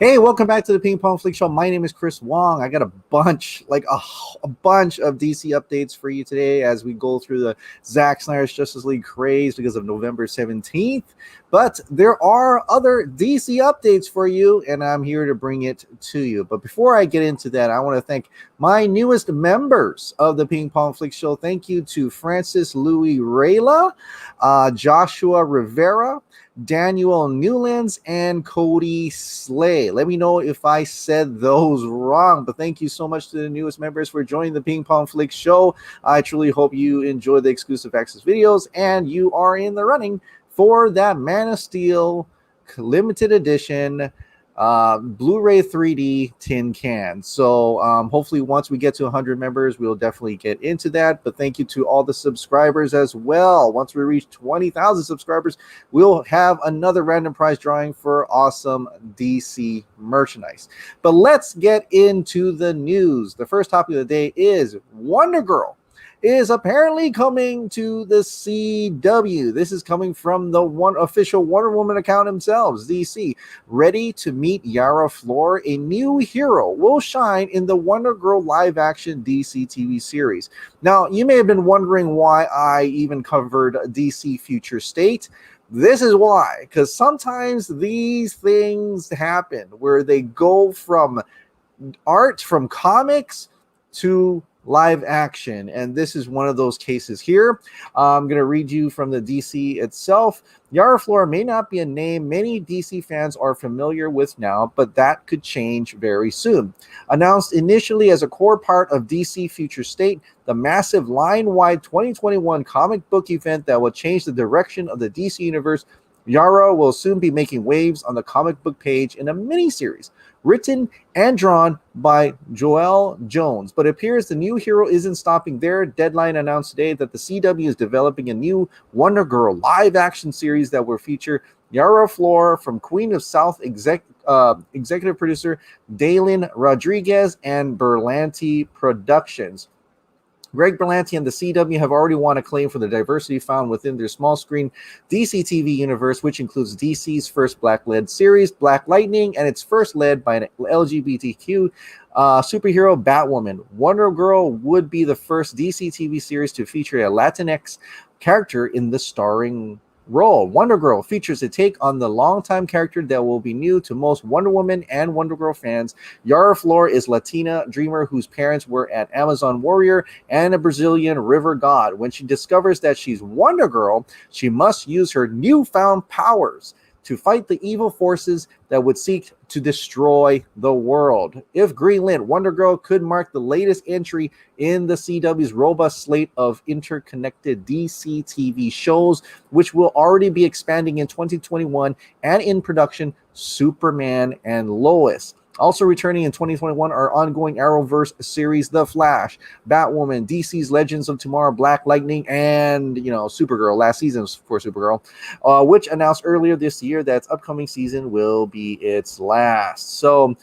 Hey, welcome back to the Ping Pong Flix Show. My name is Chris Wong. I got a bunch, a bunch of DC updates for you today as we go through the Zack Snyder's Justice League craze because of November 17th. But there are other DC updates for you, and I'm here to bring it to you. But before I get into that, I want to thank my newest members of the Ping Pong Flix Show. Thank you to Francis Louis Rayla, Joshua Rivera, Daniel Newlands, and Cody Slay. Let me know if I said those wrong, but thank you so much to the newest members for joining the Ping Pong Flix Show. I truly hope you enjoy the exclusive access videos and you are in the running for that Man of Steel limited edition Blu-ray 3D tin can. So hopefully once we get to 100 members, we'll definitely get into that. But thank you to all the subscribers as well. Once we reach 20,000 subscribers, we'll have another random prize drawing for awesome DC merchandise. But let's get into the news. The first topic of the day is Wonder Girl is apparently coming to the CW. This is coming from the one official Wonder Woman account themselves, DC. Ready to meet Yara Flor, a new hero will shine in the Wonder Girl live-action DC TV series. Now, you may have been wondering why I even covered DC Future State. This is why, because sometimes these things happen where they go from art, from comics to live action, and this is one of those cases here. I'm going to read you from the DC itself. Yara Flor may not be a name many DC fans are familiar with now, but that could change very soon. Announced initially as a core part of DC Future State, the massive line-wide 2021 comic book event that will change the direction of the DC universe, Yara will soon be making waves on the comic book page in a mini-series written and drawn by Joel Jones. But it appears the new hero isn't stopping there. Deadline announced today that the CW is developing a new Wonder Girl live-action series that will feature Yara Flor from Queen of South executive producer Dalen Rodriguez and Berlanti Productions. Greg Berlanti and the CW have already won acclaim for the diversity found within their small screen DC TV universe, which includes DC's first Black-led series, Black Lightning, and its first led by an LGBTQ superhero, Batwoman. Wonder Girl would be the first DC TV series to feature a Latinx character in the starring role. Wonder Girl features a take on the longtime character that will be new to most Wonder Woman and Wonder Girl fans. Yara Flor is Latina dreamer whose parents were an Amazon warrior and a Brazilian river god. When she discovers that she's Wonder Girl, she must use her newfound powers to fight the evil forces that would seek to destroy the world. If greenlit, Wonder Girl could mark the latest entry in the CW's robust slate of interconnected DC TV shows, which will already be expanding in 2021 and in production, Superman and Lois. Also returning in 2021 are ongoing Arrowverse series, The Flash, Batwoman, DC's Legends of Tomorrow, Black Lightning, and, Supergirl, last season for Supergirl, which announced earlier this year that its upcoming season will be its last. So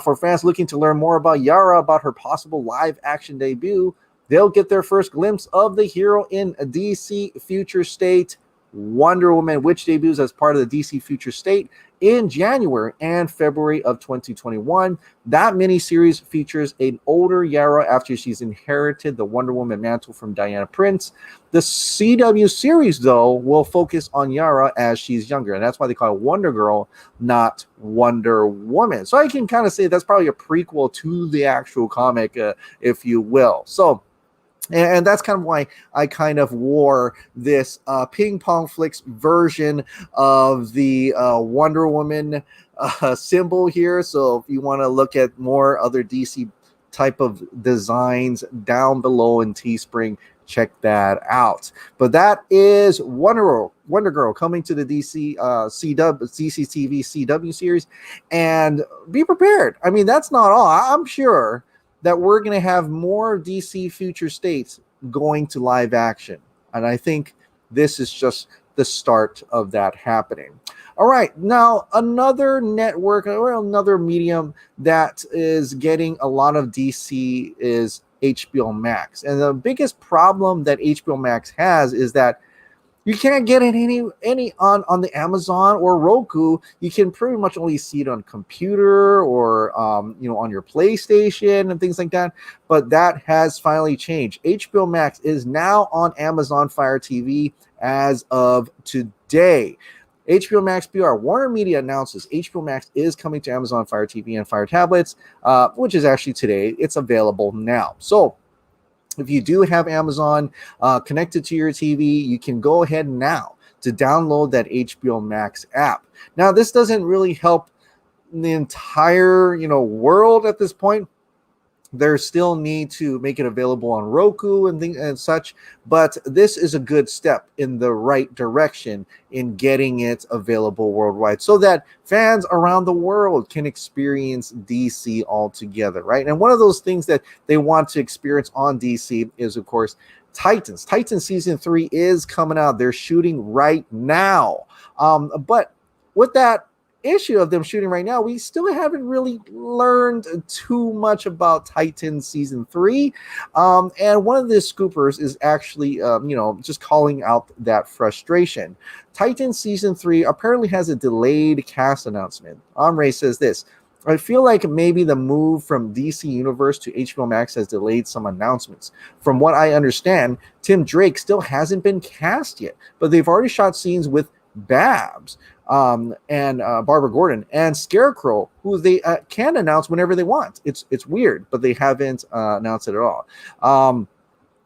for fans looking to learn more about Yara, about her possible live-action debut, they'll get their first glimpse of the hero in DC Future State Wonder Woman, which debuts as part of the DC Future State in January and February of 2021. That miniseries features an older Yara after she's inherited the Wonder Woman mantle from Diana Prince. The CW series, though, will focus on Yara as she's younger, and that's why they call it Wonder Girl, not Wonder Woman. So I can kind of say that's probably a prequel to the actual comic, if you will. So, and that's kind of why I kind of wore this Ping Pong Flix version of the Wonder Woman symbol here. So if you want to look at more other DC type of designs down below in Teespring, check that out. But that is Wonder Girl coming to the DC TV CW series. And be prepared. I mean, that's not all. I'm sure that we're going to have more DC Future States going to live action. And I think this is just the start of that happening. All right, now another network or another medium that is getting a lot of DC is HBO Max. And the biggest problem that HBO Max has is that You can't get it any on the Amazon or Roku. You can pretty much only see it on computer or on your PlayStation and things like that. But that has finally changed. HBO Max is now on Amazon Fire TV as of today. HBO Max PR. Warner Media announces HBO Max is coming to Amazon Fire TV and Fire tablets, which is actually today. It's available now. So if you do have Amazon connected to your TV, you can go ahead now to download that HBO Max app. Now, this doesn't really help the entire world at this point. There's still need to make it available on Roku and things and such, but this is a good step in the right direction in getting it available worldwide so that fans around the world can experience DC altogether, right? And one of those things that they want to experience on DC is, of course, Titans. Titans season 3 is coming out. They're shooting right now. But with that issue of them shooting right now, we still haven't really learned too much about Titans season 3. And one of the scoopers is actually, just calling out that frustration. Titans season 3 apparently has a delayed cast announcement. Omre says this: I feel like maybe the move from DC Universe to HBO Max has delayed some announcements. From what I understand, Tim Drake still hasn't been cast yet, but they've already shot scenes with Babs and Barbara Gordon and Scarecrow, who they can announce whenever they want. It's weird, but they haven't announced it at all.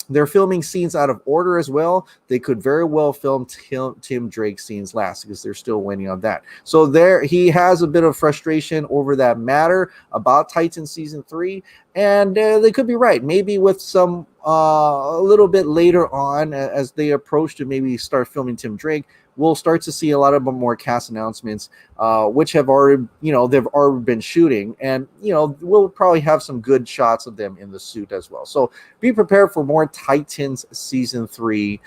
They're filming scenes out of order as well. They could very well film Tim Drake scenes last because they're still waiting on that. So there, he has a bit of frustration over that matter about Titan season 3, and they could be right. Maybe with some a little bit later on, as they approach to maybe start filming Tim Drake, we'll start to see a lot of more cast announcements, which have already, they've already been shooting, and we'll probably have some good shots of them in the suit as well. So be prepared for more Titans season 3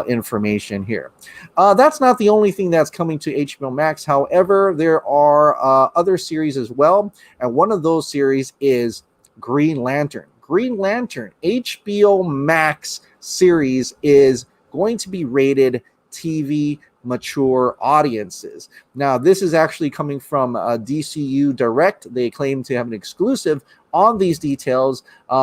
information here. That's not the only thing that's coming to HBO Max. However, there are other series as well, and one of those series is Green Lantern. Green Lantern HBO Max series is going to be rated TV mature audiences. Now, this is actually coming from DCEU Direct. They claim to have an exclusive on these details,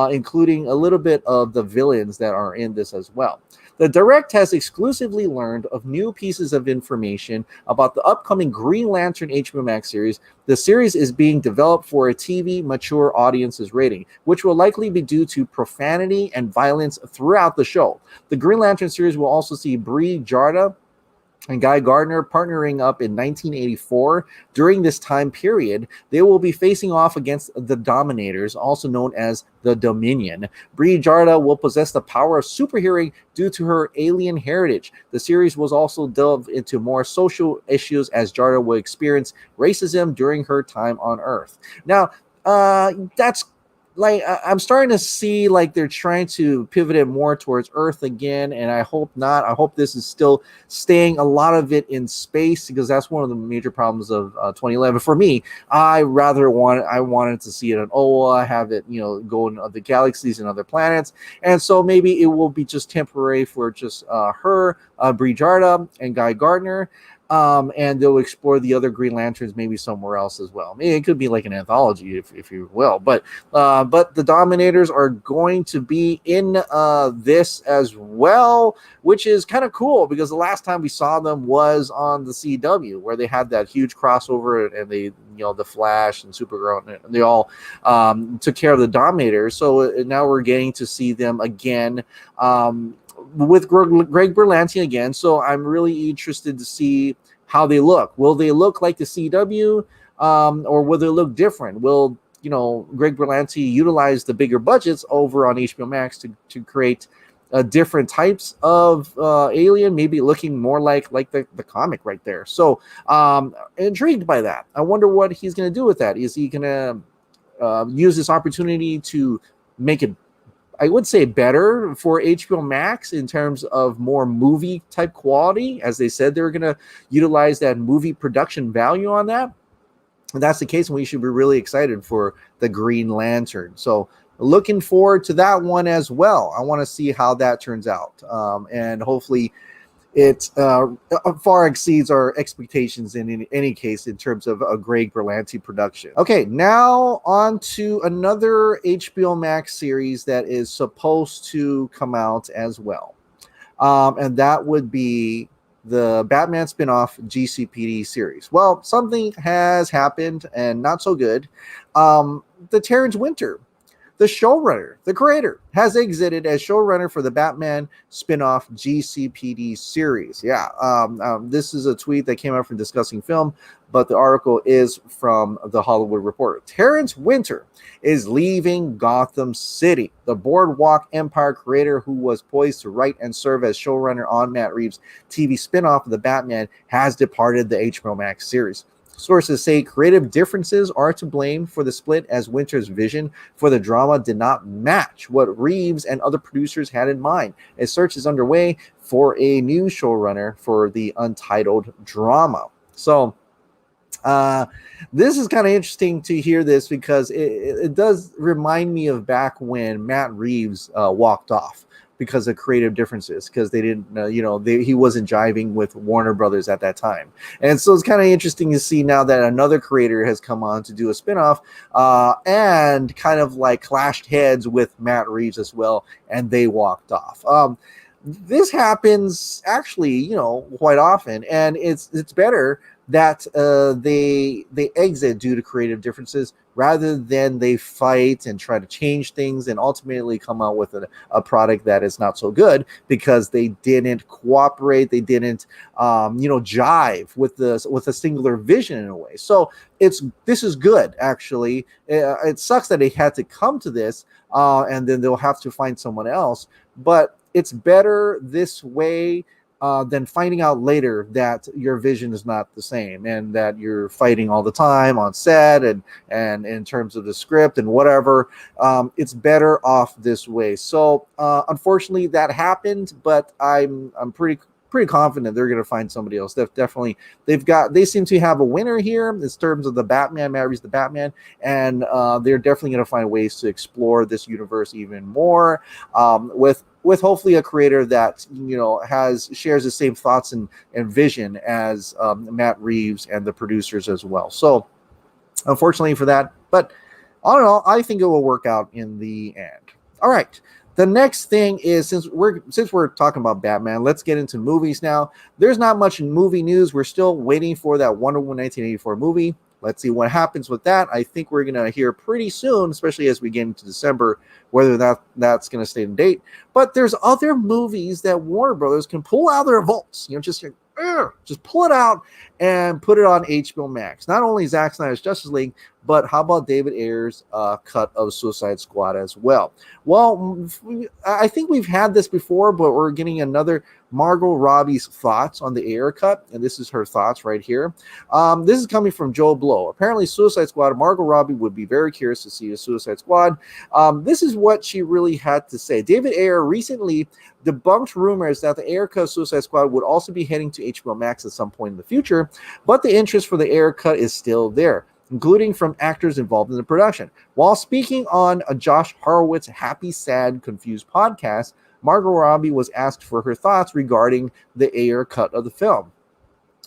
including a little bit of the villains that are in this as well. The Direct has exclusively learned of new pieces of information about the upcoming Green Lantern HBO Max series. The series is being developed for a TV mature audiences rating, which will likely be due to profanity and violence throughout the show. The Green Lantern series will also see Brie Jarda and Guy Gardner partnering up in 1984. During this time period, they will be facing off against the Dominators, also known as the Dominion. Brie Jarda will possess the power of superhearing due to her alien heritage. The series will also delve into more social issues as Jarda will experience racism during her time on Earth. Now, that's like, I'm starting to see like they're trying to pivot it more towards Earth again, and I hope not. I hope this is still staying a lot of it in space, because that's one of the major problems of 2011 for me. I wanted to see it on Oa, have it go in other galaxies and other planets, and so maybe it will be just temporary for just her, Brie Jarda, and Guy Gardner. And they'll explore the other Green Lanterns maybe somewhere else as well. Maybe it could be like an anthology, if you will. But the Dominators are going to be in this as well, which is kind of cool, because the last time we saw them was on the CW, where they had that huge crossover, and they, the Flash and Supergirl, and they all took care of the Dominators. So now we're getting to see them again. With Greg Berlanti again, so I'm really interested to see how they look. Will they look like the CW, or will they look different? Will Greg Berlanti utilize the bigger budgets over on HBO Max to create different types of alien, maybe looking more like the comic right there? So intrigued by that. I wonder what he's going to do with that. Is he going to use this opportunity to make it, I would say, better for HBO Max in terms of more movie type quality? As they said, they're going to utilize that movie production value on that. If that's the case, we should be really excited for the Green Lantern. So looking forward to that one as well. I want to see how that turns out. And hopefully it far exceeds our expectations in any case in terms of a Greg Berlanti production. Okay, now on to another HBO Max series that is supposed to come out as well. And that would be the Batman spinoff GCPD series. Well, something has happened and not so good. The Terence Winter, the showrunner, the creator, has exited as showrunner for the Batman spin-off GCPD series. Yeah, this is a tweet that came out from Discussing Film, but the article is from The Hollywood Reporter. Terence Winter is leaving Gotham City. The Boardwalk Empire creator, who was poised to write and serve as showrunner on Matt Reeves' TV spin-off of the Batman, has departed the HBO Max series. Sources say creative differences are to blame for the split, as Winter's vision for the drama did not match what Reeves and other producers had in mind. A search is underway for a new showrunner for the untitled drama. So this is kind of interesting to hear this, because it does remind me of back when Matt Reeves walked off because of creative differences, because they didn't, he wasn't jiving with Warner Brothers at that time. And so it's kind of interesting to see now that another creator has come on to do a spinoff and kind of like clashed heads with Matt Reeves as well, and they walked off. This happens actually, quite often, and it's better that they exit due to creative differences rather than they fight and try to change things and ultimately come out with a product that is not so good because they didn't cooperate, they didn't jive with a singular vision in a way. So this is good, actually. It sucks that they had to come to this and then they'll have to find someone else, but it's better this way than finding out later that your vision is not the same and that you're fighting all the time on set and in terms of the script and whatever. It's better off this way. So unfortunately that happened, but I'm pretty confident they're going to find somebody else. They seem to have a winner here in terms of the Batman, Matt Reeves, the Batman, and they're definitely going to find ways to explore this universe even more with hopefully a creator that shares the same thoughts and vision as Matt Reeves and the producers as well. So unfortunately for that, but all in all, I think it will work out in the end. All right. The next thing is, since we're talking about Batman, let's get into movies now. There's not much movie news. We're still waiting for that Wonder Woman 1984 movie. Let's see what happens with that. I think we're going to hear pretty soon, especially as we get into December, whether that's going to stay in date. But there's other movies that Warner Brothers can pull out of their vaults. Just pull it out and put it on HBO Max. Not only Zack Snyder's Justice League, but how about David Ayer's cut of Suicide Squad as well? Well, I think we've had this before, but we're getting another Margot Robbie's thoughts on the Ayer cut, and this is her thoughts right here. This is coming from Joe Blow. Apparently, Suicide Squad, Margot Robbie would be very curious to see a Suicide Squad. This is what she really had to say. David Ayer recently debunked rumors that the Ayer cut of Suicide Squad would also be heading to HBO Max at some point in the future, but the interest for the Ayer cut is still there, including from actors involved in the production. While speaking on a Josh Horowitz Happy, Sad, Confused podcast, Margot Robbie was asked for her thoughts regarding the Ayer cut of the film.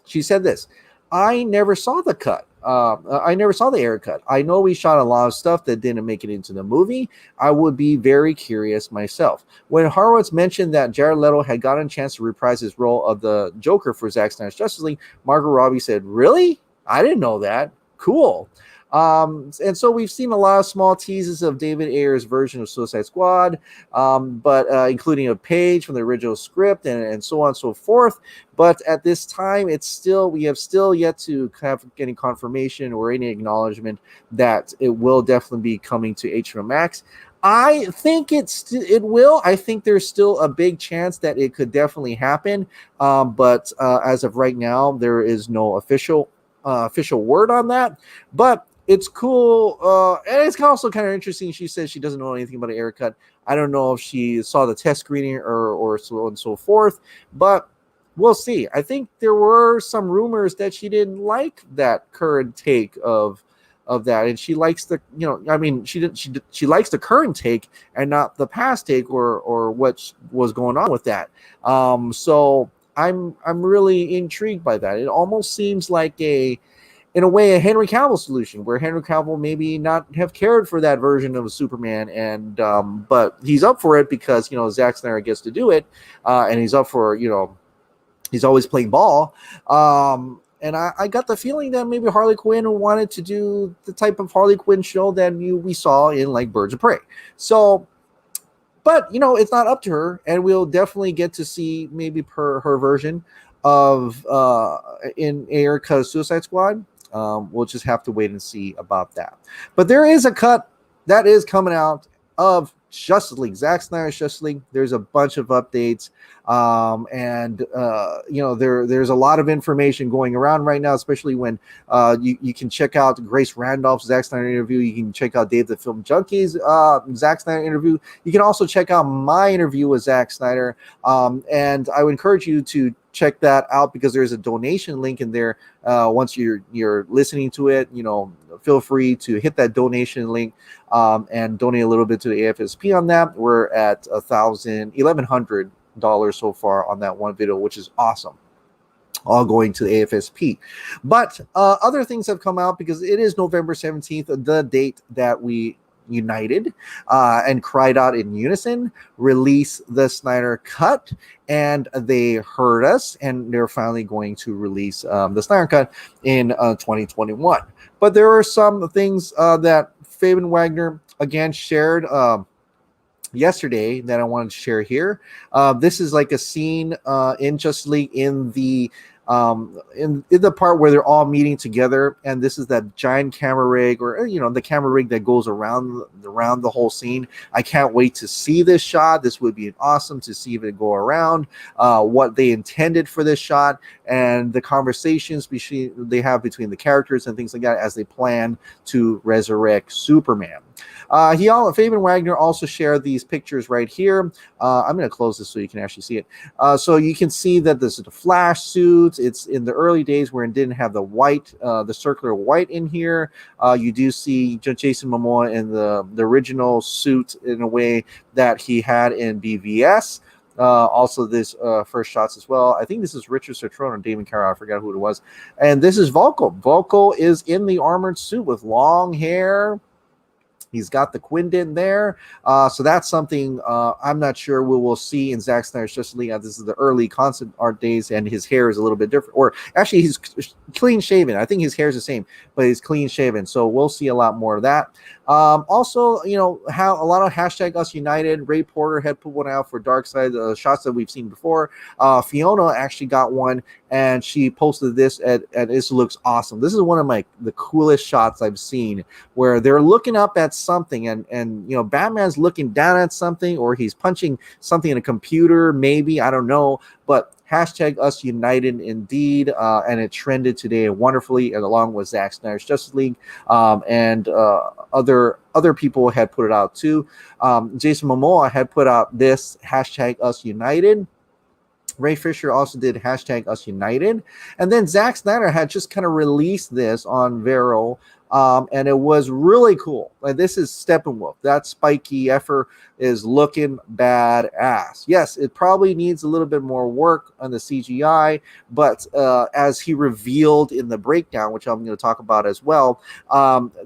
She said this: I never saw the cut. I never saw the Ayer cut. I know we shot a lot of stuff that didn't make it into the movie. I would be very curious myself. When Horowitz mentioned that Jared Leto had gotten a chance to reprise his role of the Joker for Zack Snyder's Justice League, Margot Robbie said, "Really? I didn't know that. Cool." And so we've seen a lot of small teases of David Ayer's version of Suicide Squad, but including a page from the original script and so on and so forth. But at this time, we have still yet to have any confirmation or any acknowledgement that it will definitely be coming to HBO Max. I think it will. I think there's still a big chance that it could definitely happen. But as of right now, there is no official word on that. But it's cool. And it's also kind of interesting. She says she doesn't know anything about an Ayer cut. I don't know if she saw the test screening or so on and so forth, but we'll see. I think there were some rumors that she didn't like that current take of that, and she likes the she likes the current take and not the past take or what was going on with that. So I'm really intrigued by that. It almost seems like in a way, a Henry Cavill solution, where Henry Cavill maybe not have cared for that version of a Superman, and but he's up for it because Zack Snyder gets to do it, and he's up for he's always playing ball. And I got the feeling that maybe Harley Quinn wanted to do the type of Harley Quinn show that we saw in like Birds of Prey. So, but it's not up to her, and we'll definitely get to see maybe her version of in Ayer cut of Suicide Squad. We'll just have to wait and see about that. But there is a cut that is coming out of Justice League, Zack Snyder's Justice League. There's a bunch of updates, and there's a lot of information going around right now, especially when you can check out Grace Randolph's Zack Snyder interview. You can check out Dave the Film Junkie's Zack Snyder interview. You can also check out my interview with Zack Snyder, and I would encourage you to check that out because there's a donation link in there. Once you're listening to it, feel free to hit that donation link and donate a little bit to the AFSP on that. We're at $1,100 so far on that one video, which is awesome. All going to the AFSP. But other things have come out because it is November 17th, the date that we united and cried out in unison, release the Snyder Cut, and they heard us, and they're finally going to release the Snyder Cut in 2021. But there are some things that Fabian Wagner again shared yesterday that I wanted to share here. This is like a scene in Justice League in the part where they're all meeting together, and this is that giant camera rig, or the camera rig that goes around the whole scene. I can't wait to see this shot. This would be awesome to see it go around, what they intended for this shot, and the conversations they have between the characters and things like that as they plan to resurrect Superman. Fabian Wagner also shared these pictures right here. I'm going to close this so you can actually see it. So you can see that this is the Flash suit. It's in the early days where it didn't have the white, the circular white in here. You do see Jason Momoa in the original suit in a way that he had in BVS. Also, this first shots as well. I think this is Richard Citrone or Damon Carroll. I forgot who it was. And this is Volko. Volko is in the armored suit with long hair. He's got the Quindent there. So that's something I'm not sure we will see in Zack Snyder's Justice League. This is the early concept art days, and his hair is a little bit different. Or actually, he's clean shaven. I think his hair is the same, but he's clean shaven. So we'll see a lot more of that. Also, how a lot of hashtag Us United. Ray Porter had put one out for Darkseid, shots that we've seen before. Fiona actually got one, and she posted this, and this looks awesome. This is one of the coolest shots I've seen, where they're looking up at something, and Batman's looking down at something, or he's punching something in a computer, maybe, I don't know, but hashtag Us United indeed, and it trended today wonderfully, and along with Zack Snyder's Justice League, and other people had put it out too. Jason Momoa had put out this hashtag Us United. Ray Fisher also did hashtag Us United, and then Zack Snyder had just kind of released this on Vero. And it was really cool. Like, this is Steppenwolf. That spiky effort is looking badass. Yes, it probably needs a little bit more work on the CGI, but as he revealed in the breakdown, which I'm going to talk about as well,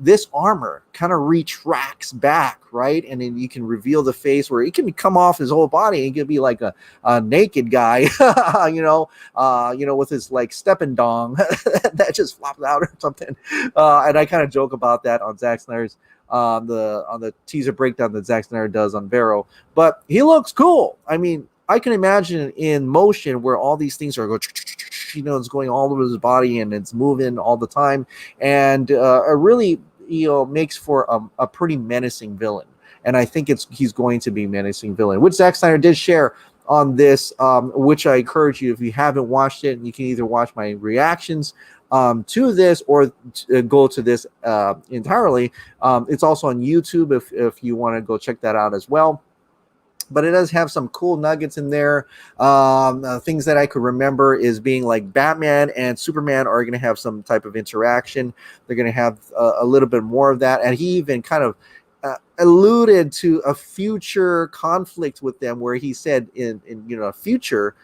this armor kind of retracts back, right? And then you can reveal the face, where it can come off his whole body. It could be like a naked guy, with his like stepping dong that just flops out or something. And I kind of joke about that on Zack Snyder's on the teaser breakdown that Zack Snyder does on Vero, but he looks cool. I mean, I can imagine in motion where all these things are going, it's going all over his body and it's moving all the time, and it really makes for a pretty menacing villain. And I think he's going to be a menacing villain, which Zack Snyder did share on this, which I encourage you, if you haven't watched it, and you can either watch my reactions to this or go to this entirely. It's also on YouTube if you want to go check that out as well. But it does have some cool nuggets in there. Things that I could remember is being like Batman and Superman are going to have some type of interaction. They're going to have a little bit more of that. And he even kind of alluded to a future conflict with them, where he said in a future,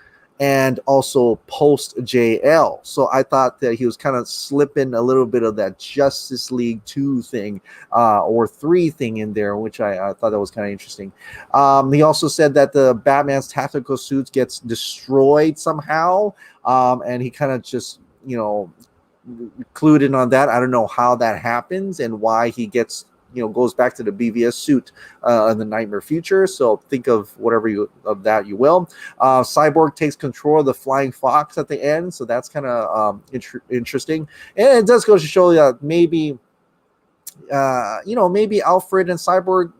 and also post JL. So I thought that he was kind of slipping a little bit of that Justice League 2 thing or 3 thing in there, which I thought that was kind of interesting. He also said that the Batman's tactical suits gets destroyed somehow, and he kind of just, clued in on that. I don't know how that happens and why he gets, goes back to the BVS suit in the Nightmare Future. So think of whatever of that you will. Cyborg takes control of the Flying Fox at the end, so that's kind of interesting. And it does go to show that maybe maybe Alfred and Cyborg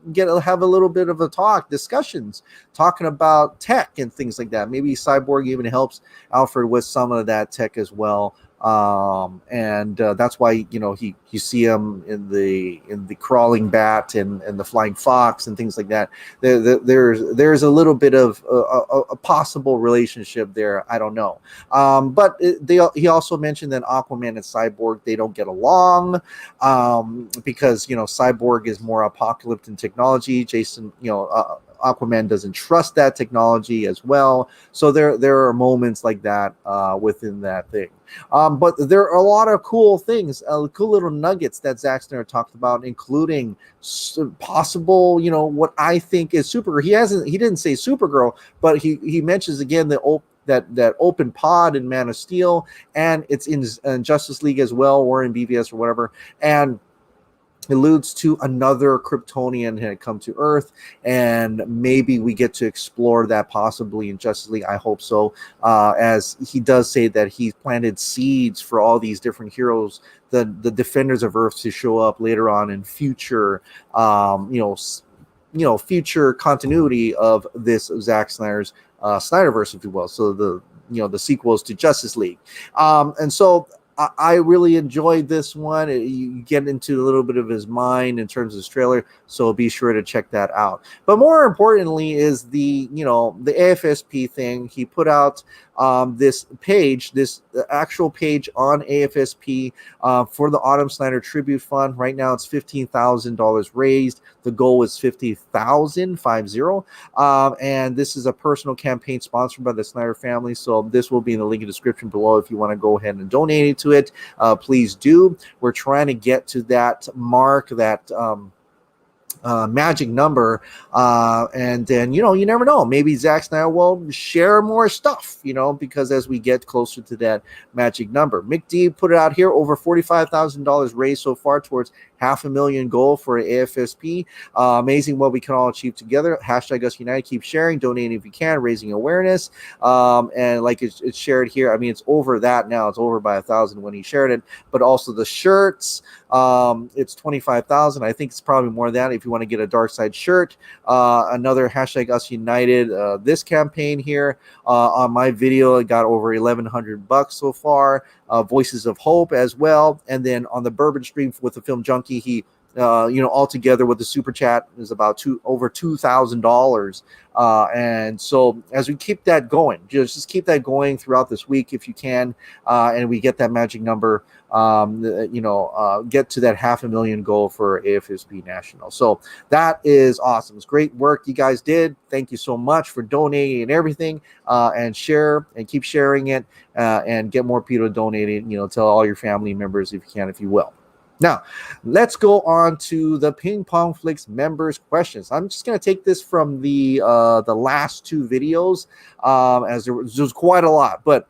have a little bit of a discussions talking about tech and things like that. Maybe Cyborg even helps Alfred with some of that tech as well. And that's why you see him in the crawling bat and the flying fox and things like that. There's a little bit of a possible relationship there. I don't know, but he also mentioned that Aquaman and Cyborg, they don't get along because Cyborg is more apocalyptic in technology. Aquaman doesn't trust that technology as well. So there are moments like that within that thing. But there are a lot of cool things, cool little nuggets that Zack Snyder talked about, including possible, what I think is Supergirl. He didn't say Supergirl, but he mentions again that open pod in Man of Steel, and it's in Justice League as well, or in BVS or whatever, and alludes to another Kryptonian had come to Earth, and maybe we get to explore that possibly in Justice League. I hope so, as he does say that he planted seeds for all these different heroes, the Defenders of Earth, to show up later on in future, future continuity of this Zack Snyder's Snyderverse, if you will. So the sequels to Justice League, and so I really enjoyed this one. You get into a little bit of his mind in terms of this trailer, so be sure to check that out. But more importantly is the AFSP thing. He put out this actual page on AFSP for the Autumn Snyder Tribute Fund. Right now it's $15,000 raised. The goal is 50,000, 50. And this is a personal campaign sponsored by the Snyder family. So this will be in the link in the description below if you want to go ahead and donate to it. Please do. We're trying to get to that mark, that magic number, and then you never know, maybe Zack Snyder will share more stuff, because as we get closer to that magic number. Mick D put it out here, over $45,000 raised so far towards $500,000 goal for AFSP. Amazing what we can all achieve together. Hashtag Us United. Keep sharing, donating if you can, raising awareness, and like it's shared here. I mean, it's over that now. It's over by 1,000 when he shared it, but also the shirts, it's 25,000. I think it's probably more than that if you want to get a Dark Side shirt. Another hashtag Us United. This campaign here on my video, it got over $1,100 so far. Voices of Hope as well, and then on the Bourbon Stream with the Film Junkie, he all together with the super chat is about over $2,000. And so as we keep that going, just keep that going throughout this week if you can, and we get that magic number, get to that $500,000 goal for AFSP National. So that is awesome. It's great work you guys did. Thank you so much for donating and everything, and share and keep sharing it, and get more people donating. Tell all your family members if you can, if you will. Now, let's go on to the Ping Pong Flix members' questions. I'm just going to take this from the last 2 videos, as there was quite a lot, but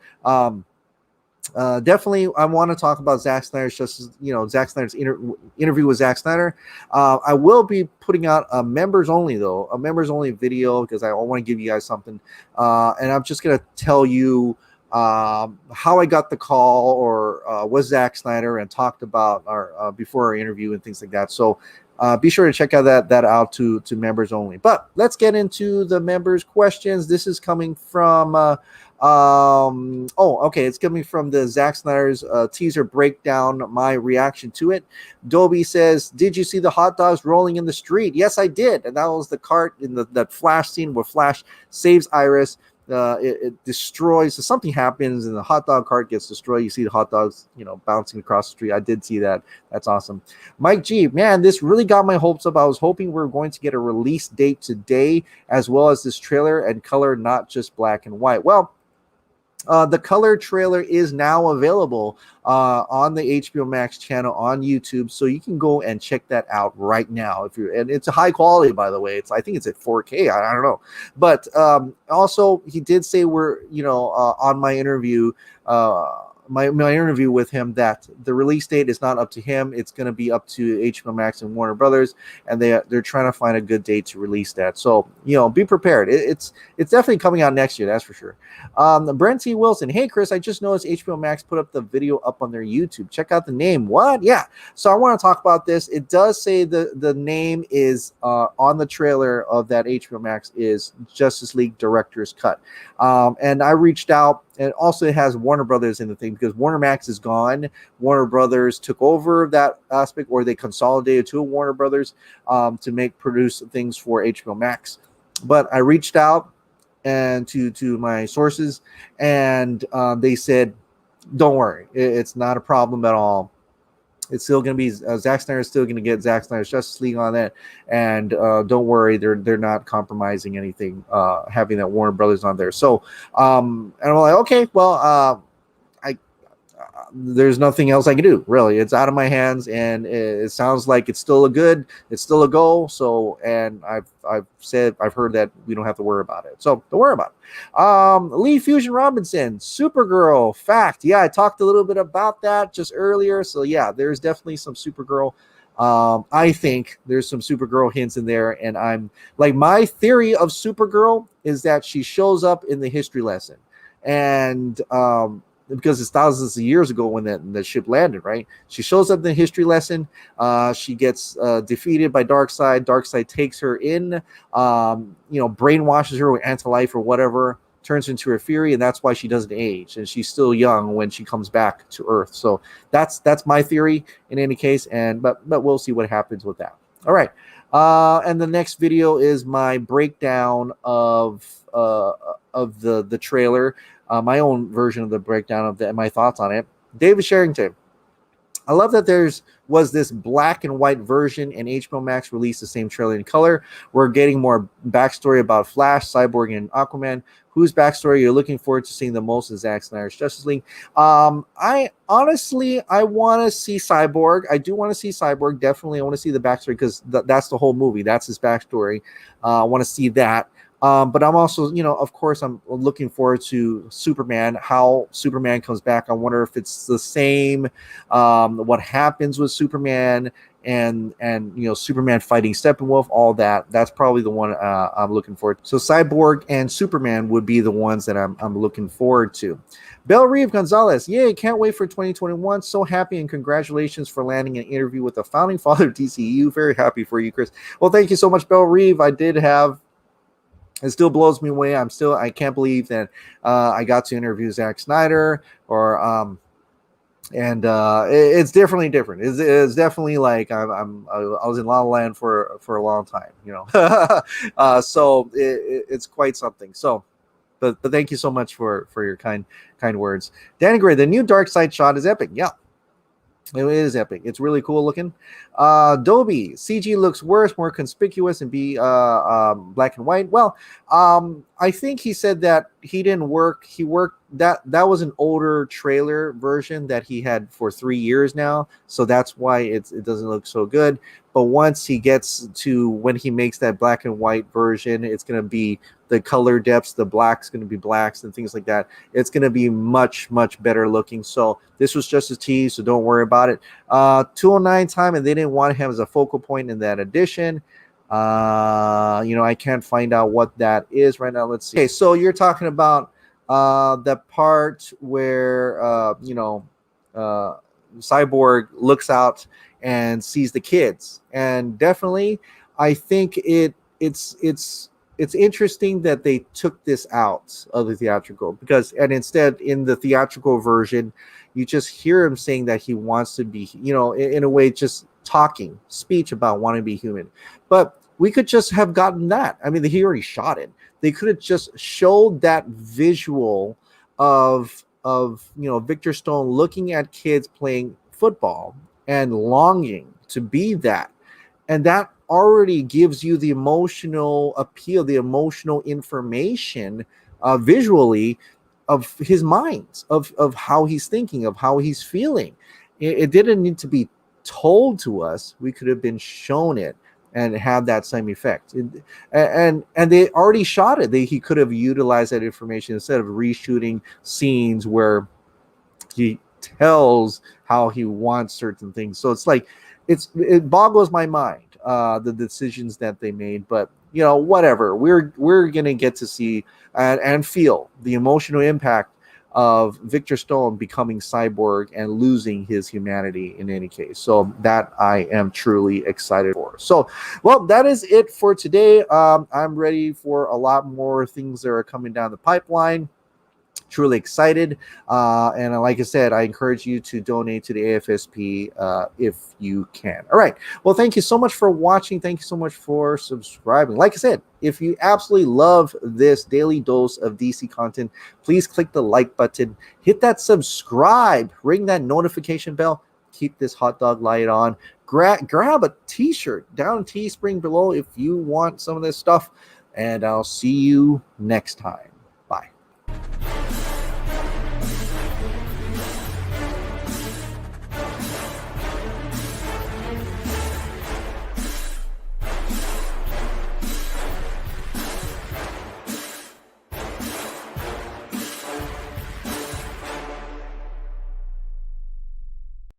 definitely I want to talk about Zack Snyder's Zack Snyder's interview with Zack Snyder. I will be putting out a members only video, because I want to give you guys something, and I'm just going to tell you how I got the call, or was Zack Snyder, and talked about our before our interview and things like that. So be sure to check out that out to members only. But let's get into the members' questions. This is coming from it's coming from the Zack Snyder's teaser breakdown, my reaction to it. Dobie says, did you see the hot dogs rolling in the street? Yes, I did. And that was the cart in that Flash scene where Flash saves Iris. It destroys, so something happens and the hot dog cart gets destroyed. You see the hot dogs, bouncing across the street. I did see that. That's awesome. Mike G, man, this really got my hopes up. I was hoping we were going to get a release date today, as well as this trailer and color, not just black and white. Well, The color trailer is now available on the HBO Max channel on YouTube, so you can go and check that out right now. And it's a high quality, by the way. I think it's at 4K. I don't know, but also he did say on my interview. My interview with him, that the release date is not up to him. It's going to be up to HBO Max and Warner Brothers, and they're trying to find a good date to release that. So be prepared. It's definitely coming out next year, that's for sure. Brent T. Wilson, hey Chris, I just noticed HBO Max put up the video up on their YouTube. Check out the name. What? Yeah. So I want to talk about this. It does say the name is on the trailer of that HBO Max is Justice League Director's Cut, and I reached out. And also it has Warner Brothers in the thing because Warner Max is gone. Warner Brothers took over that aspect, or they consolidated to Warner Brothers to produce things for HBO Max. But I reached out and to my sources, and they said, don't worry, it's not a problem at all. It's still going to be Zack Snyder is still going to get Zack Snyder's Justice League on that, and don't worry, they're not compromising anything having that Warner Brothers on there. So, and I'm like, okay, well, there's nothing else I can do, really. It's out of my hands, and it sounds like it's still a go. So, and I've heard that we don't have to worry about it. So don't worry about it. Lee Fusion Robinson, Supergirl fact. Yeah, I talked a little bit about that just earlier. So yeah, there's definitely some Supergirl. I think there's some Supergirl hints in there, and I'm like, my theory of Supergirl is that she shows up in the history lesson, and because it's thousands of years ago when the ship landed, right? She shows up in the history lesson. She gets defeated by Darkseid. Darkseid takes her in, brainwashes her with anti-life or whatever, turns her into her Fury, and that's why she doesn't age, and she's still young when she comes back to Earth. So that's my theory in any case, but we'll see what happens with that. All right. And the next video is my breakdown of the trailer. My own version of the breakdown of my thoughts on it. David Sherrington, I love that was this black and white version, and HBO Max released the same trailer in color. We're getting more backstory about Flash, Cyborg, and Aquaman. Whose backstory you're looking forward to seeing the most in Zack Snyder's Justice League? I want to see Cyborg. I do want to see Cyborg. Definitely, I want to see the backstory because that's the whole movie. That's his backstory. I want to see that. But I'm also, of course, I'm looking forward to Superman, how Superman comes back. I wonder if it's the same, what happens with Superman and Superman fighting Steppenwolf, all that. That's probably the one I'm looking forward to. So Cyborg and Superman would be the ones that I'm looking forward to. Belle Reeve Gonzalez, yay, can't wait for 2021. So happy, and congratulations for landing an interview with the founding father of DCEU. Very happy for you, Chris. Well, thank you so much, Belle Reeve. It still blows me away. I can't believe that I got to interview Zack Snyder, it's definitely different. It's definitely like I was in La La Land for a long time, so it's quite something. So, but thank you so much for your kind words. Danny Gray, the new Darkseid shot is epic. Yeah. It is epic. It's really cool looking. Dobie, CG looks worse, more conspicuous, and be black and white. Well, I think he said that he didn't work. He worked that was an older trailer version that he had for 3 years now, so that's why it doesn't look so good. But once he gets to when he makes that black and white version, it's going to be the color depths, the black's going to be blacks and things like that. It's going to be much, much better looking. So this was just a tease, so don't worry about it. 209 time, and they didn't want him as a focal point in that edition. I can't find out what that is right now. Let's see. Okay, so you're talking about the part where Cyborg looks out and sees the kids, and definitely I think it's interesting that they took this out of the theatrical, and instead in the theatrical version you just hear him saying that he wants to be, in a way, just talking speech about wanting to be human. But we could just have gotten that. I mean, he already shot it. They could have just showed that visual of Victor Stone looking at kids playing football and longing to be that. And that already gives you the emotional appeal, the emotional information visually his minds, of how he's thinking, of how he's feeling. It didn't need to be told to us. We could have been shown it and have that same effect. And they already shot it. He could have utilized that information instead of reshooting scenes where he tells how he wants certain things. So it's like it boggles my mind, the decisions that they made. But whatever. We're gonna get to see and feel the emotional impact of Victor Stone becoming cyborg and losing his humanity in any case. So that I am truly excited for. So, well, that is it for today. I'm ready for a lot more things that are coming down the pipeline. Truly excited. And like I said, I encourage you to donate to the AFSP if you can. All right. Well, thank you so much for watching. Thank you so much for subscribing. Like I said, if you absolutely love this daily dose of DC content, please click the like button, hit that subscribe, ring that notification bell, keep this hot dog light on. Grab a t-shirt down Teespring below if you want some of this stuff. And I'll see you next time.